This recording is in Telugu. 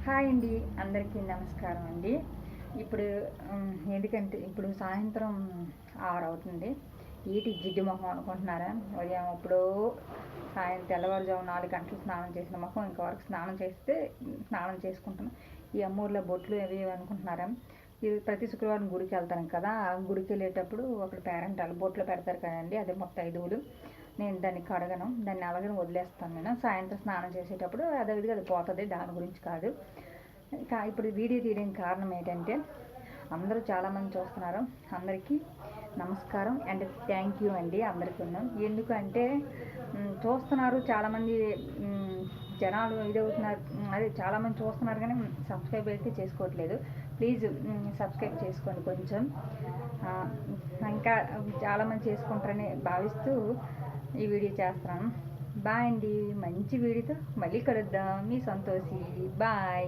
హాయ్ అండి, అందరికీ నమస్కారం అండి. ఇప్పుడు ఎందుకంటే ఇప్పుడు సాయంత్రం 6 అవుతుంది. ఈటి జిడ్డు మొహం అనుకుంటున్నారా? ఉదయం ఎప్పుడో తెల్లవారుజాము 4 గంటలు స్నానం చేసిన మొహం ఇంకవరకు స్నానం చేసుకుంటున్నాం. ఈ అమ్మూర్లో బొట్లు అవి అనుకుంటున్నారా? ఇది ప్రతి శుక్రవారం గుడికి వెళ్తాను కదా, ఆ గుడికి వెళ్ళేటప్పుడు ఒకటి పేరెంటాలు బొట్లు పెడతారు కదండి, అదే ముత్తైదువులు. నేను దాన్ని కడగను, దాన్ని అలాగే వదిలేస్తాను. నేను సాయంత్రం స్నానం చేసేటప్పుడు అదేవిధంగా అది పోతుంది, దాని గురించి కాదు. ఇప్పుడు వీడియో తీయడానికి కారణం ఏంటంటే అందరూ చాలామంది చూస్తున్నారు. అందరికీ నమస్కారం అండ్ థ్యాంక్ యూ అండి అందరికీ. ఎందుకంటే చూస్తున్నారు చాలామంది జనాలు ఇదవుతున్నారు, అదే చాలామంది చూస్తున్నారు కానీ సబ్స్క్రైబ్ అయితే చేసుకోవట్లేదు. ప్లీజ్ సబ్స్క్రైబ్ చేసుకోండి కొంచెం, ఇంకా చాలామంది చేసుకుంటారని భావిస్తూ ఈ వీడియో చేస్తున్నాను. బాయ్ అండి, మంచి వీడియోతో మళ్ళీ కలుద్దాం. మీ సంతోషి. బాయ్.